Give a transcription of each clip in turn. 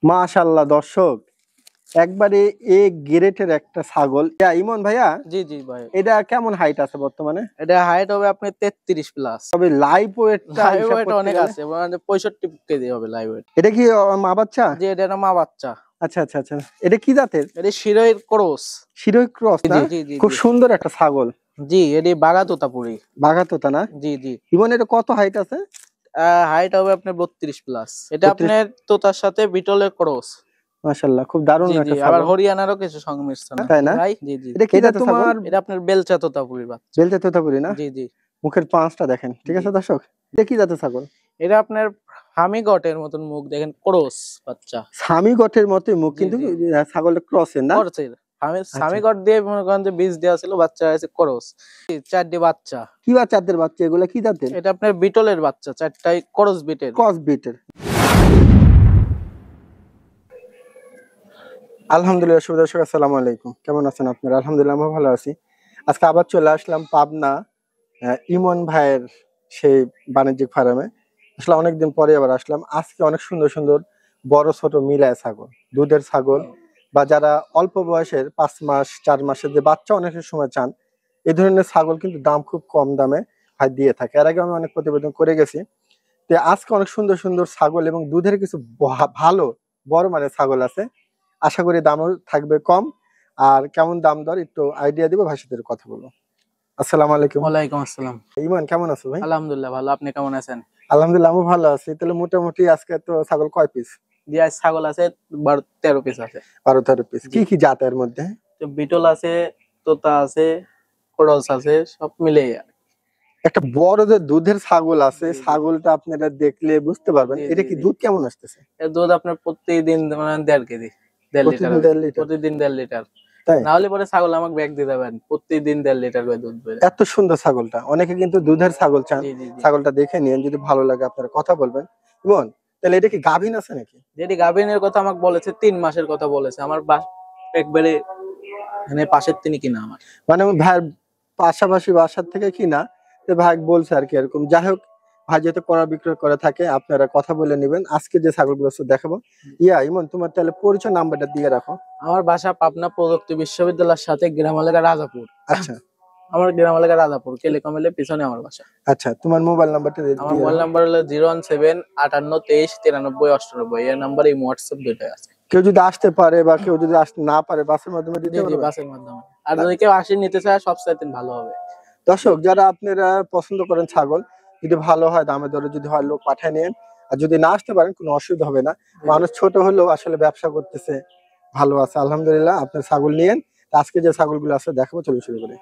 মাশাআল্লাহ দর্শক, একবারে এ গ্রেটের একটা ছাগল। ইমন ভাইয়া, জি জি ভাই, এটা কেমন হাইট আছে বর্তমানে? এটা হাইট হবে আপনি 33 প্লাস। তবে লাইভ ওয়েটটা লাইভ হিসাব ওয়েট করতে অনেক গেলে আছে, মানে 65 কেজি হবে লাইভ ওয়েট। এটা কি মা বাচ্চা? জি, এটা একটা মা বাচ্চা। আচ্ছা আচ্ছা আচ্ছা, এটা কি জাতের? এটা শিরোইর ক্রস। শিরোই ক্রস না? জি জি জি খুব জি সুন্দর একটা ছাগল। জি, এটি বাঘা তোতাপুরি। বাঘা তোতা না? জি জি, ইমন এটা কত হাইট আছে? হাইট হবে আপনার 32 প্লাস। এটা 32। আপনার তোতার সাথে বিটলের ক্রস। মাশাআল্লাহ, খুব দারুণ জি জি, একটা আবার ছাগল, হরিয়ানারও কিছু সংমিশ্রণ তাই আছে না? ভাই। জি জি, এটা কি জাতের ছাগল? এটা আপনার বেলচা তোতাপুরির বাচ্চা। বেলচা তোতাপুরি না? জি জি মুখের পাঁচটা দেখেন, ঠিক জি, আছে দর্শক? এটা কি জাতের ছাগল? এটা আপনার হামি গটের মতন মুখ, দেখেন ক্রস বাচ্চা। স্বামী গটের মতোই মুখ, জি কিন্তু জি, ছাগলের ক্রসের না? করছে আচ্ছা, স্বামী গট দিয়ে মনে করেন যে বীজ দেওয়া ছিল, বাচ্চা হয়েছে ক্রস। চারটি বাচ্চা। কি বাচ্চাদের বাচ্চা এগুলা, কি জাতের? এটা আপনার বিটলের বাচ্চা, চারটাই ক্রস বিটের। ক্রস বিটের। আলহামদুলিল্লাহ, শুভ দর্শক আসসালামু আলাইকুম, কেমন আছেন আপনারা? আলহামদুলিল্লাহ আমরা ভালো আছি। আজকে আবার চলে আসলাম পাবনা ইমন ভাইয়ের সেই বাণিজ্যিক ফার্মে। আসলে অনেকদিন পরে আবার আসলাম। আজকে অনেক সুন্দর সুন্দর বড় ছোট মিলায় ছাগল, দুধের ছাগল, বা যারা অল্প বয়সের 5 মাস 4 মাসের যে বাচ্চা অনেক সময় চান, এই ধরনের ছাগল কিন্তু দাম খুব কম দামে ভাই দিয়ে থাকে। এর আগে আমি অনেক প্রতিবেদন করে গেছি। তো আজকে অনেক সুন্দর সুন্দর ছাগল এবং দুধের কিছু ভালো বড় মানের ছাগল আছে। আশা করি দামও থাকবে কম। আর কেমন দাম দর একটু আইডিয়া দিব, ভাইয়ের সাথে কথা বলবো। আসসালামু আলাইকুম। ওয়ালাইকুম আসসালাম। ইমান, কেমন আছো ভাই? আলহামদুলিল্লাহ ভালো, আপনি কেমন আছেন? আলহামদুলিল্লাহ আমি ভালো আছি। তাহলে মোটামুটি আজকে তো ছাগল কয় পিস? জি, আজ ছাগল আছে 12-13 পিস আছে। 12-13 পিস। জি, কি কি জাতের মধ্যে? তো বিটল আছে, তোতা আছে, কোরলস আছে, সব মিলে। একটা বড় যে দুধের ছাগল আছে, জি জি ছাগলটা আপনারা দেখলে বুঝতে পারবেন জি এটা জি কি জি, দুধ কেমন আসতেছে। এর দুধ আপনার প্রতিদিন মানে 1.5 কেজি, 1.5 লিটার। প্রতিদিন 1.5 লিটার? প্রতিদিন 1.5 লিটার। তাই? না হলে পরে ছাগল আমাকে ব্যাগ দিয়ে দেবেন, প্রতিদিন 1.5 লিটার করে দুধ বের। এত সুন্দর ছাগলটা, অনেকে কিন্তু দুধের ছাগল চান। জি জি জি, ছাগলটা দেখে নিন, যদি ভালো লাগে আপনারা কথা বলবেন। বোন, তাহলে এটা কি গাভীন আছে নাকি? যেটি গাভিনের কথা আমাকে বলেছে, 3 মাসের কথা বলেছে। আমার একবারে মানে পাশের তিনি কিনা আমার। মানে আমি ভাইয়ের পাশাপাশি বাসার থেকে কিনা, তো ভাই বলছে আর কি এরকম। যাই হোক, ভাই যেহেতু করা বিক্রয় করে থাকে, আপনারা কথা বলে নেবেন। আজকে যে ছাগলগুলো আছে দেখাবো। ইমন, তোমার তাহলে পরিচয় নাম্বারটা দিয়ে রাখো। আমার বাসা পাবনা প্রযুক্তি বিশ্ববিদ্যালয়ের সাথে, গ্রাম এলাকা রাজাপুর। আচ্ছা আমার গ্রাম এলাকা রাজাপুর, টেলিকমের পিছনে আমার বাসা। আচ্ছা, তোমার মোবাইল নাম্বারটা আমার দিয়ে মোবাইল রাখো। নাম্বার হলো 01758239398। এই নাম্বার, এই হোয়াটসঅ্যাপ দুইটাই আছে। কেউ যদি আসতে পারে বা কেউ যদি আসতে না পারে, বাসের মাধ্যমে দিতে জি জি, পারবে? বাসের মাধ্যমে। আর যদি কেউ আসে নিতে চায়, সবচাইতে ভালো হবে। দর্শক, যারা আপনারা পছন্দ করেন ছাগল, যদি ভালো হয়, দামে দরে যদি হয়, লোক পাঠিয়ে নেন। আর যদি না আসতে পারেন, কোনো অসুবিধা হবে না। মানুষ ছোট হলেও আসলে ব্যবসা করতেছে, ভালো আছে আলহামদুলিল্লাহ। আপনার ছাগল নিয়েন। আজকে যে ছাগলগুলো আছে দেখাবো, চলে শুরু করি।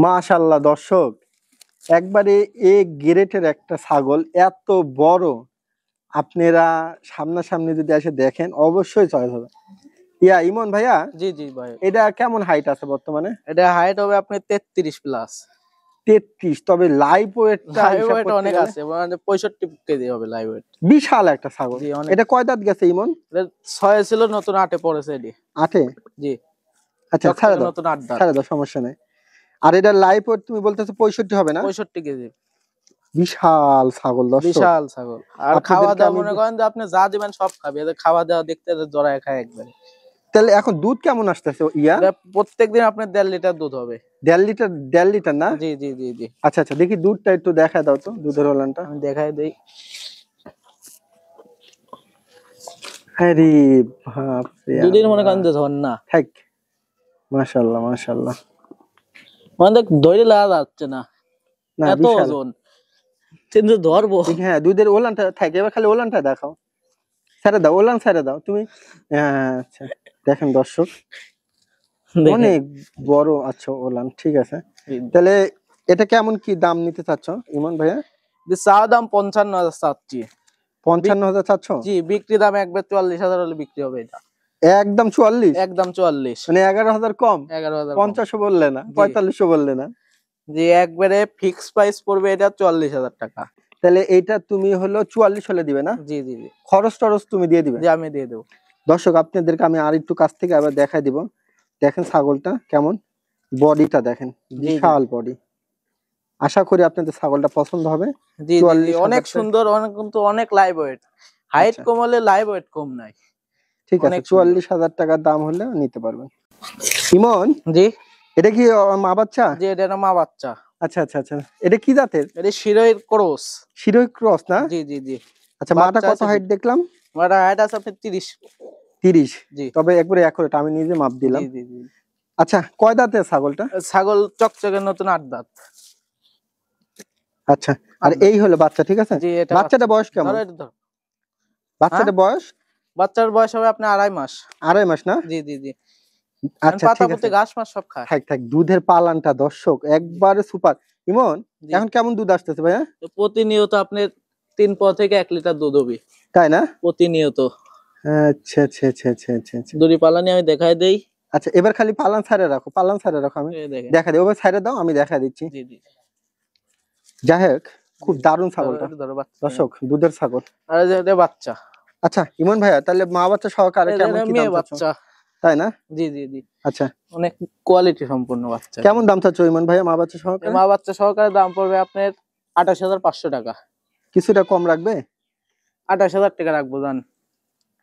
মাশাআল্লাহ দর্শক, একবারে এ গ্রেটের একটা ছাগল, এত বড়। আপনারা সামনাসামনি যদি এসে দেখেন, অবশ্যই চয়েস হবে। ইমন ভাইয়া, জি জি ভাই, এটা কেমন হাইট আছে বর্তমানে? এটা হাইট হবে আপনার 33 প্লাস। 33। তবে লাইভ ওয়েটটা লাইভ হিসাব ওয়েট করতে অনেক গেলে আছে, মানে 65 কেজি হবে লাইভ ওয়েট। বিশাল একটা ছাগল। জি, অনেক। এটা কয় দাঁত গেছে ইমন? এটা 6 ছিল, নতুন 8-এ পড়েছে এটি। 8-এ? জি, আচ্ছা, ছেড়ে চকচকে দাও, নতুন 8 দাঁত। ছেড়ে দাও, সমস্যা নেই। আর এটা লাইভ ওয়েট তুমি বলতেছো 65 হবে না? 65 কেজি, বিশাল ছাগল দর্শক। বিশাল ছাগল। আর খাওয়া আপনাদেরকে দাওয়া আমি মনে করেন যে আপনি যা দিবেন সব খাবে। এদের খাওয়া দাওয়া দেখতে জড়ায় খায় একবারে। তাহলে এখন দুধ কেমন আসতেছে এটা প্রত্যেকদিন আপনার 1.5 লিটার দুধ হবে। 1.5 লিটার? 1.5 লিটার না? জি জি জি জি, আচ্ছা আচ্ছা, দেখি দুধটা একটু দেখা দাও তো, দুধের ওলানটা। আমি দেখাই দেই। আরে বাপ রে দুধের মনে আল্লাহ। করেন যে ঝর্ণা। থাক, মাশাআল্লাহ মাশাআল্লাহ। মানে দেখ ধরে লাগা যাচ্ছে না, না এত বিশাল। ওজন। কিন্তু ধরবো। হ্যাঁ, দুধের ওলানটা থাকে, এবার খালি ওলানটা দেখাও। ছেড়ে দাও, ওলান ছেড়ে দাও তুমি। আচ্ছা, দেখেন দর্শক, দেখেন। অনেক বড়। আচ্ছা, ওলান ঠিক আছে। তাহলে এটা কেমন কি দাম নিতে চাচ্ছ ইমন ভাইয়া? চা দাম 55,000 চাচ্ছি। 55,000 চাচ্ছ? জি, বিক্রি দাম একবার 44,000 হলে বিক্রি হবে এটা। একদম 44? একদম 44। মানে 11,000 কম? 11,000 কম। 50ও বললে না, 45ও বললে না? জি, একবারে ফিক্স প্রাইস পড়বে এটা 44,000 টাকা। তাহলে এইটা তুমি হলো 44 হলে দিবে না? জি জি জি খরচ টরচ তুমি দিয়ে দিবে? জি, আমি দিয়ে দেবো। দর্শক, আপনাদেরকে আমি আর একটু কাছ থেকে আবার দেখাই দিব। দেখেন ছাগলটা কেমন, বডিটা দেখেন, জি জি বিশাল বডি। আশা করি আপনাদের ছাগলটা পছন্দ হবে। জি জি জি, অনেক 44,000 সুন্দর, অনেক কিন্তু অনেক লাইভ ওয়েট। হাইট আচ্ছা। কম হলে লাইভ ওয়েট কম নাই। ঠিক আছে, অনেক সুন্দর। 44,000 টাকার দাম হলে নিতে পারবেন। ইমন, জি এটা কি মা বাচ্চা? জি, এটা একটা মা বাচ্চা। আচ্ছা আচ্ছা আচ্ছা, এটা কি জাতের? এটা শিরোইর ক্রস। শিরোই ক্রস না? জি জি জি। আচ্ছা, মাটা বাচ্চা কত আছে হাইট দেখলাম? ওটা হাইট আছে আপনার 30। 30। জি তবে একবারে অ্যাকুরেট, আমি নিজে মাপ জি দিলাম। জি জি। আচ্ছা, কয় দাঁতের ছাগলটা? ছাগল চকচকে নতুন 8 দাঁত। আচ্ছা, আর 8 দাঁত। এই হলো বাচ্চা, ঠিক আছে। জি এটা বাচ্চাটা বাচ্চা। বয়স কেমন? ধরো এটা ধরো। হ্যাঁ, বাচ্চাটা বয়স বাচ্চার বয়স হবে আপনার 2.5 মাস। 2.5 মাস না? জি জি জি। আচ্ছা পাতা ঠিক পুঁতে আছে, ঘাস মাস সব খায়। থাক থাক। দুধের পালানটা দর্শক একবারে সুপার। ইমন, জি। এখন কেমন দুধ আসতেছে ভাইয়া? তো প্রতিনিয়ত আপনার 3 থেকে 1 লিটার দুধ হবে তাই না? প্রতিনিয়ত। আচ্ছা আচ্ছা আচ্ছা আচ্ছা আচ্ছা আচ্ছা। দড়ি পালানি আমি দেখাই দেই। আচ্ছা, এবার খালি পালান ছাড়ে রাখো, পালান ছাড়ে রাখো, আমি এই দেখেন। দেখা দিই। ওবার ছাড়ে দাও, আমি দেখা দিচ্ছি। জি জি যাই হোক, খুব জি। দারুণ ধরো ছাগলটা এটা ধরো বাচ্চা। দর্শক, দুধের ছাগল। আর এই যে এটা বাচ্চা। আচ্ছা ইমন ভাইয়া, তাহলে মা বাচ্চা সহকারে এটা কেমন কি দাম মেয়ে চাচ্ছ? বাচ্চা। তাই না? জি জি জি। আচ্ছা, অনেক কোয়ালিটি সম্পূর্ণ বাচ্চা। কেমন দাম চাচ্ছ ইমন ভাইয়া মা বাচ্চা এই সহকারে? মা বাচ্চা সহকারে দাম পড়বে আপনার 28,500 টাকা। কিছুটা কম রাখবে? 28,000 টাকা রাখবো জান।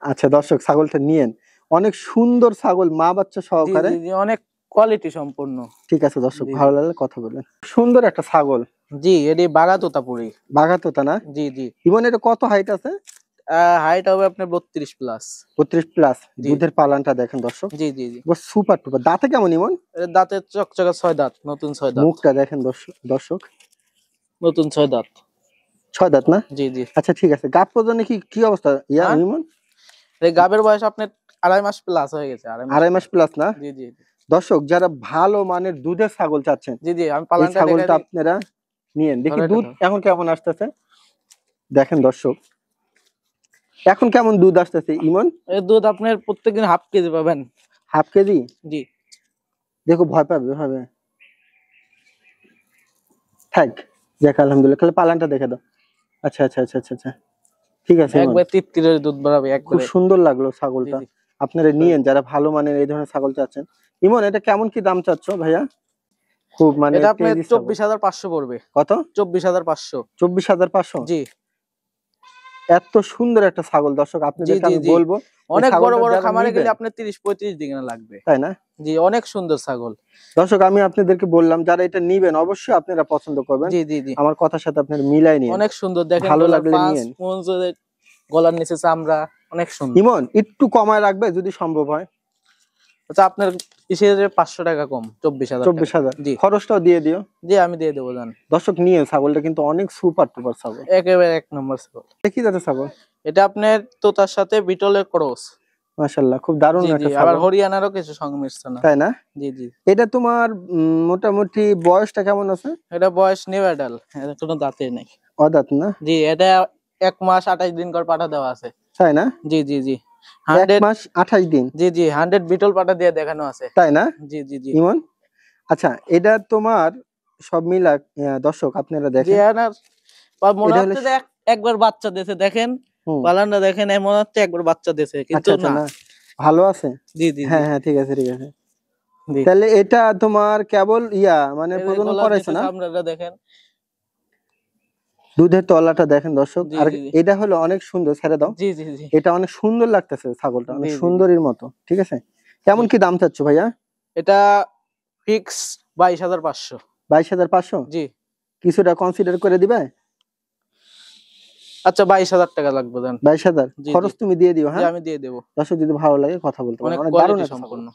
আচ্ছা দর্শক, ছাগলটা নিয়েন, অনেক সুন্দর ছাগল, মা বাচ্চা জি সহকারে। জি জি, অনেক কোয়ালিটি সম্পূর্ণ। ঠিক আছে দর্শক, জি ভালো লাগলে কথা বলবেন। সুন্দর একটা ছাগল, জি, এটি বাঘা তোতাপুরি। বাঘাতোতা না? জি জি। ইমন, এটা কত হাইট আছে? হাইট হবে আপনার 32 প্লাস। 32 প্লাস। জি দুধের পালানটা দেখেন দর্শক, জি জি জি। সুপার টুপার। দাঁতে কেমন ইমন? এর দাঁতের চকচকে 6 দাঁত, নতুন 6 দাঁত। মুখটা দেখেন দর্শক দর্শক, নতুন 6 দাঁত। 6 দাঁত না? জি জি। আচ্ছা ঠিক আছে, গাব প্রজননে কি কি অবস্থা হ্যাঁ, ইমন? এই গাবের বয়স আপনার 2.5 মাস প্লাস হয়ে গেছে। 2.5 মাস 2.5 মাস প্লাস না? জি জি জি। দর্শক, যারা ভালো মানের দুধের ছাগল চাচ্ছেন, জি জি, আমি এই পালানটা দেখাই ছাগলটা দিই। আপনারা নিয়েন। দেখি ধরো এটা দুধ ধরো। এখন কেমন আসতেছে, দেখেন দর্শক, এখন কেমন দুধ আসতেছে ইমন? এর দুধ আপনার প্রত্যেকদিন হাফ কেজি পাবেন। Half KG? জি। দেখো ভয় পাবে ভাবে, থাক। দেখ আলহামদুলিল্লাহ, তাহলে পালানটা দেখে দাও। আচ্ছা আচ্ছা আচ্ছা আচ্ছা আচ্ছা, ঠিক আছে ইমন, একবার তিত্তিরের দুধ বাড়াবে খুব একবারে। সুন্দর লাগলো জি ছাগলটা। জি। আপনারা নিয়েন যারা ভালো মানের এই ধরনের ছাগল চাচ্ছেন। ইমন, এটা কেমন কি দাম চাচ্ছ ভাইয়া? খুব মানে এটা আপনার তেজি ছাগল। 24,500 পড়বে। কত? 24,500। 24,500? জি এত সুন্দর একটা ছাগল দর্শক, জি আপনাদেরকে জি আমি জি। বলবো এই অনেক বড় ছাগলটা বড় যারা খামারে গেলে নিবেন, আপনার 30-35 দিন লাগবে। তাই না? জি, অনেক সুন্দর ছাগল। দর্শক, আমি আপনাদেরকে বললাম যারা এটা নিবেন অবশ্যই আপনারা পছন্দ করবেন। জি জি জি। আমার কথার সাথে আপনারা মিলাই নিন, অনেক সুন্দর দেখেন, ভালো গলার লাগলে পাঁচ নিয়েন। মঞ্জুরের গলার নিচে চামড়া, অনেক সুন্দর। ইমন, একটু কমায় রাখবে যদি সম্ভব হয়। আচ্ছা, আপনার কিসের 500 টাকা কম, 24,000 টাকা। 24,000 জি খরচটাও দিয়ে দিও। জি, আমি দিয়ে দেবো জান। দর্শক নিয়ে, ছাগলটা কিন্তু অনেক সুপার টুপার ছাগল। একেবারে 1 নম্বর ছাগল। কি জাতের ছাগল? এটা আপনার তোতার সাথে বিটলের ক্রস। মাশাআল্লাহ, খুব দারুণ জি জি, একটা আবার ছাগল, হরিয়ানারও কিছু সংমিশ্রণ আছে। তাই না? জি জি। এটা তোমার মোটামুটি বয়সটা কেমন আছে? এটা বয়স নিউ অ্যাডাল, এটা কোনো দাঁতে নেই। অদাঁত না? জি, এটা 1 মাস 28 দিন করে পাঠা দেওয়া আছে। তাই না? জি জি জি। 1 100। মাস 28 দিন, জি জি, 100 বিটল পাঠা দিয়ে দেখানো আছে। তাই না জি জি জি। ইমন? আচ্ছা, এটা তোমার সব মিলা দর্শক আপনারা জি, দেখেন, এনার মনে এটা হলো হচ্ছে যে একবার বাচ্চা দিয়েছে, দেখেন হুম, পালানটা দেখেন, মনে হচ্ছে একবার বাচ্চা দিয়েছে, কিন্তু আচ্ছা আচ্ছা, না। না ভালো আছে। জি জি জি হ্যাঁ হ্যাঁ, ঠিক আছে ঠিক আছে। জি। তাহলে এটা তোমার কেবল মানে এই যে প্রজনন গলার করাইছো নিচে না? চামড়াটা দেখেন। দুধের তলাটা দেখেন দর্শক, জি আর জি জি এটা হলো অনেক সুন্দর, ছেড়ে দাও। জি জি জি এটা অনেক সুন্দর লাগতেছে, ছাগলটা জি অনেক জি জি সুন্দরীর মতো, ঠিক আছে। কেমন জি। কি দাম চাচ্ছ ভাইয়া? এটা ফিক্স 22,500। 22,500? জি। কিছুটা কনসিডার করে দিবে? আচ্ছা, 22,000 টাকা লাগবে দেন। 22,000 জি জি খরচ তুমি দিয়ে দিও, জি, হ্যাঁ। আমি দিয়ে দেবো। দর্শক যদি ভালো লাগে কথা বলতে পারেন, অনেক অনেক দারুণ কোয়ালিটি একটা ছাগল। সম্পন্ন।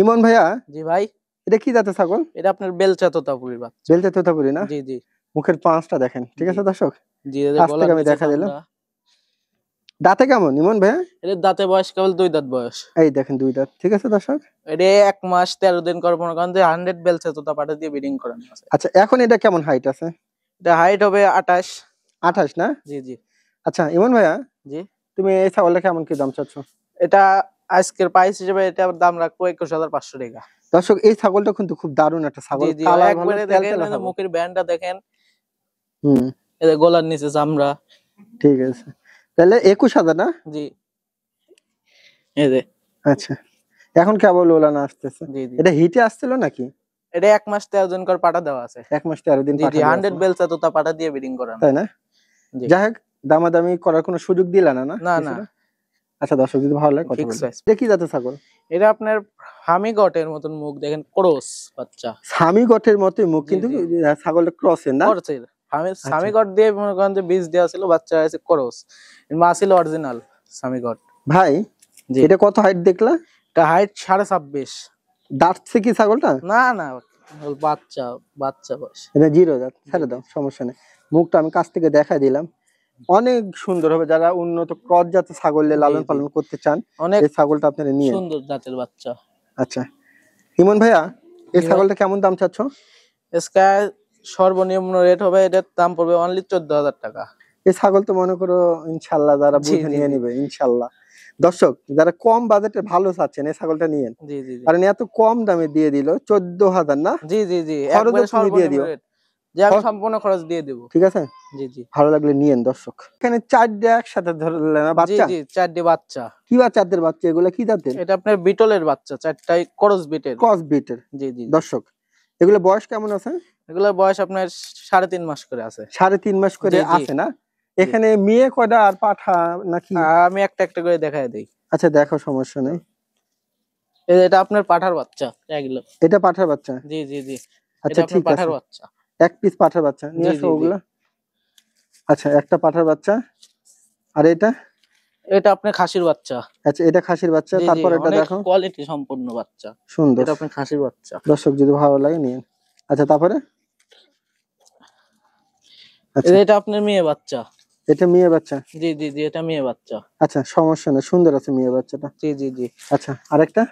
ইমন ভাইয়া, জি ভাই। এটা কি জাতের ছাগল? এটা আপনার বেলচা তোতাপুরি বাচ্চা। বেলচা তোতাপুরি না? জি জি মুখের পাঁচটা দেখেন, ঠিক জি আছে দর্শক, জি। এই যে কাছ থেকে গলার আমি নিচে দেখা দিলাম। চামড়া। দাঁতে কেমন ইমন ভাইয়া? এর দাঁতে বয়স কেবল 2 দাঁত বয়স। এই দেখেন 2 দাঁত, ঠিক আছে দর্শক। এটা 1 মাস 13 দিন করে মনে করেন যে 100 বেলচা তোতা পাঠা দিয়ে ব্রিডিং করানো আছে। আচ্ছা, এখন এটা কেমন হাইট আছে? এটা হাইট হবে 28। 28 না? জি জি আচ্ছা ইমন ভাইয়া, জি। তুমি এই ছাগলটা কেমন কি দাম চাচ্ছ? এটা আজকের প্রাইস হিসেবে এটার দাম রাখবো 21,500 টাকা। দর্শক, এই ছাগলটা কিন্তু খুব দারুণ একটা ছাগল, জি জি, কালার ভালো, একবারে দেখেন, তেলতেলা এই যে ছাগল। মুখের ব্যান্ডটা দেখেন, হুম, এই যে গলার নিচে চামড়া। ঠিক আছে, তাহলে 21,000 না? জি, এই যে। আচ্ছা, এখন কেবল ওলানা আসতেছে। জি জি। এটা হিটে আসছিল নাকি? এটা 1 মাস 13 দিন করে পাঠা দেওয়া আছে। 1 মাস 13 দিন জি জি, পাঠা দেওয়া 100 আছে, বেলচা তোতা পাঠা দিয়ে ব্রিডিং করানো। তাই না? জি যাই হোক, দামাদামি করার কোনো সুযোগ দিলা না? না না কিছু না, না? আচ্ছা দর্শক যদি ভালো লাগে কথা ফিক্স বলবো। প্রাইস। এটা কি জাতের ছাগল? এটা আপনার হামিগটের মতন মুখ দেখেন, ক্রস বাচ্চা স্বামী গটের মতোই মুখ, জি, কিন্তু জি। ছাগলটা ক্রসের না? করছে সামিগট দিয়ে মনে করেন যে বীজ দেওয়া ছিল, বাচ্চা আছে ক্রস, মা ছিল অরিজিনাল সামিগট। ভাই জি। এটা কত হাইট দেখলা? এটা হাইট 26.5। দাঁতছে কি ছাগলটা? না না, বাচ্চা বাচ্চা বয়স। এটা জিরো দাঁত, ছেড়ে দাও সমস্যা নেই। মুখটা আমি কাছ থেকে দেখাই দিলাম, অনেক সুন্দর হবে। যারা উন্নত ক্রস জাতের ছাগল দিয়ে লালন জি, জি। পালন করতে চান অনেক এই ছাগলটা আপনারা নিয়ে। সুন্দর জাতের বাচ্চা। আচ্ছা ইমন ভাইয়া, এই জি ভাই। ছাগলটা কেমন দাম চাচ্ছ? স্কাই সর্বনিম্ন রেট হবে, এটার দাম পড়বে অনলি 14,000 টাকা। এই ছাগল তো মনে করো ইনশাল্লাহ যারা জি, বুঝে জি, নিয়ে জি। নিবে ইনশাল্লাহ। দর্শক যারা কম বাজেটে ভালো চাচ্ছেন এই ছাগলটা নিয়েন, জি জি জি। কারণ এত কম দামে দিয়ে দিল 14,000 না? জি জি জি, খরচও একবারে তুমি দিয়ে সর্বনিম্ন দিও, রেট, যে আমি খরচ- সম্পূর্ণ খরচ দিয়ে দেবো। ঠিক আছে? জি জি ভালো লাগলে নিয়েন দর্শক। এখানে 4টে একসাথে ধরলে না জি বাচ্চা? জি, 4টি বাচ্চা। কি বাচ্চাদের বাচ্চা এগুলো? কি জাতের? এটা আপনার বিটলের বাচ্চা, 4টাই ক্রস বিটের। ক্রস বিটের। জি জি জি। দর্শক এগুলো বয়স কেমন আছে? এগুলোর বয়স আপনার 3.5 মাস করে আছে। 3.5 মাস করে জি, জি। আছে না? এখানে মেয়ে কয়টা আর পাঠা নাকি? আমি একটা একটা করে দেখাই দেই। আচ্ছা দেখো সমস্যা নেই। এটা আপনার পাঠার বাচ্চা এগুলো। এটা পাঠার বাচ্চা? জি জি জি, আচ্ছা এটা আপনার ঠিক পাঠার আছে, বাচ্চা। এক পিস পাঠার বাচ্চা নিয়ে জি, আসো জি, জি। ওগুলা। আচ্ছা একটা পাঠার বাচ্চা, আর এটা? এটা আপনার খাসির বাচ্চা। আচ্ছা এটা খাসির বাচ্চা। জি জি, তারপর এটা অনেক দেখো, কোয়ালিটি সম্পন্ন বাচ্চা। সুন্দর। এটা আপনার খাসির বাচ্চা। দর্শক যদি ভালো লাগে নিন। আচ্ছা তারপরে? আচ্ছা এটা আপনার মেয়ে বাচ্চা। এটা মেয়ে বাচ্চা? জি জি জি, এটা মেয়ে বাচ্চা। আচ্ছা সমস্যা নেই, সুন্দর আছে মেয়ে বাচ্চাটা। জি জি জি, আচ্ছা আরেকটা?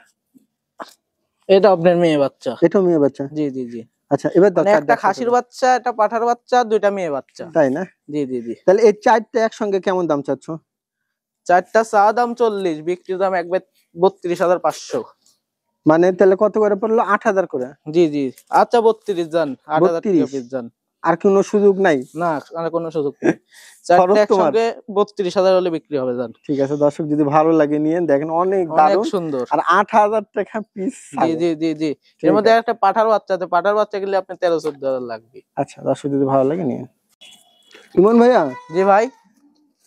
এটা আপনার মেয়ে বাচ্চা। এটাও মেয়ে বাচ্চা? জি জি জি, আচ্ছা এবার দাও মানে 4টে একটা একসাথে খাসির দাও। বাচ্চা, একটা পাঠার বাচ্চা, 2টা মেয়ে বাচ্চা। তাই না? জি জি জি। তাহলে এই 4টে একসঙ্গে কেমন দাম চাচ্ছ? 4টা চা দাম 40, বিক্রির দাম একবার 32,500। মানে তাহলে কত করে পড়লো? 8,000 করে? জি জি, আচ্ছা 32 যান, 8,000 টাকা 32? পিস যান। আর কোনো সুযোগ নাই? না, আর কোনো সুযোগ নেই। খরচ 4টা তোমার? একসঙ্গে 32,000 হলে বিক্রি হবে যান। ঠিক আছে দর্শক যদি ভালো লাগে নিয়েন, দেখেন অনেক অনেক দারুণ। সুন্দর। আর 8,000 টাকা পিস জি জি জি জি, এর মধ্যে একটা পাঠার বাচ্চা আছে, পাঠার বাচ্চা গেলে আপনার 13-14,000 লাগবে। আচ্ছা দর্শক যদি ভালো লাগে নিয়েন। ইমন ভাইয়া, জি ভাই,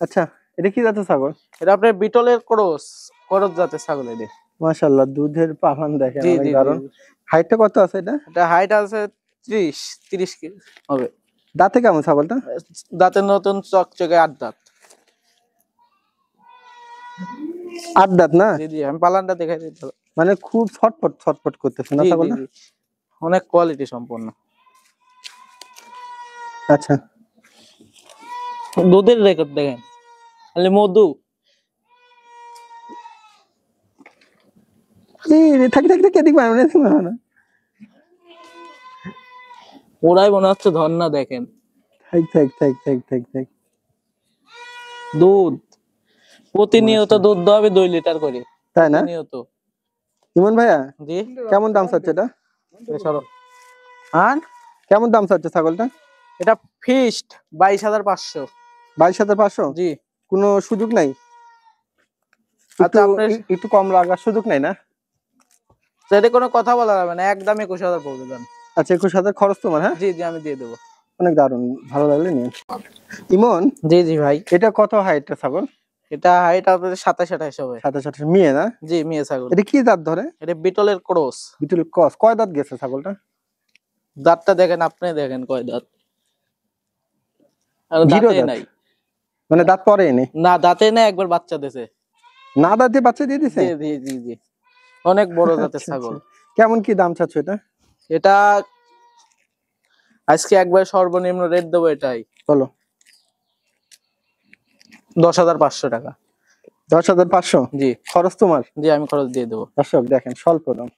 আচ্ছা এটা কি জাতের ছাগল? এটা আপনার বিটলের ক্রস, ক্রস জাতের ছাগল এটা। মাশাআল্লাহ দুধের পালান দেখেন জি অনেক জি দারুণ। জি, হাইটটা কত আছে এটা? এটা হাইট আছে 30 কেজি হবে। দাঁতে কেমন ছাগলটা? দাঁতের নতুন চকচকে 8 দাঁত। 8 দাঁত না? জি জি, আমি পালানটা দেখাই দিই তো। মানে খুব ছটফট ছটফট করতেছে না জি জি ছাগলটা? জি, অনেক কোয়ালিটি সম্পন্ন। আচ্ছা দুধের রেকর্ড দেখেন, খালি মধু। থাকি থাকি থাকি এদিক বানানো এদিক বানানো। ওরাই মনে হচ্ছে ধন্না দেখেন। থাক থাক থাক থাক থাক থাক। দুধ প্রতিনিয়ত দুধ দেওয়া হবে 2 লিটার করে তাই না? প্রতিনিয়ত। ইমন ভাইয়া জি, কেমন দাম চাচ্ছে এটা? আর কেমন দাম চাচ্ছে ছাগলটা? এটা ফিক্সড 22,500। 22,500? জি, কোনো সুযোগ নাই? আচ্ছা একটু আপনার একটু কম লাগার সুযোগ নাই না? সেটা কোনো কথা বলা যাবে না, একদম 21,000 পড়বে যান। আচ্ছা 21,000 খরচ তোমার? হ্যাঁ জি জি, আমি দিয়ে দেবো। অনেক দারুণ, ভালো লাগলে নিন। ইমন জি জি ভাই, এটা কত হাইটের ছাগল? এটা হাইট আপনাদের 27-28 হবে। 27 মেয়ে না? জি, মেয়ে ছাগল। এটা কি দাঁত ধরে? এটা বিটলের ক্রস। বিটুল ক্রস। কয় দাঁত গেছে ছাগলটা? দাঁতটা দেখেন, আপনি দেখেন কয় দাঁত। আর জিরো দাঁতে দাঁত? নাই। মানে দাঁত পরে নেই? না, দাঁতে নাই, একবার বাচ্চা দিছে। না দাঁতে বাচ্চা দিয়ে দিছে? জি জি জি জি, অনেক বড় জাতের আচ্ছা, ছাগল। আচ্ছা। কেমন কি দাম চাচ্ছ এটা? এটা আজকে একবার সর্বনিম্ন রেট দেবো এটাই, বলো। 10,500 টাকা। 10,500? জি খরচ তোমার? জি, আমি খরচ দিয়ে দেবো। দর্শক দেখেন স্বল্প দাম।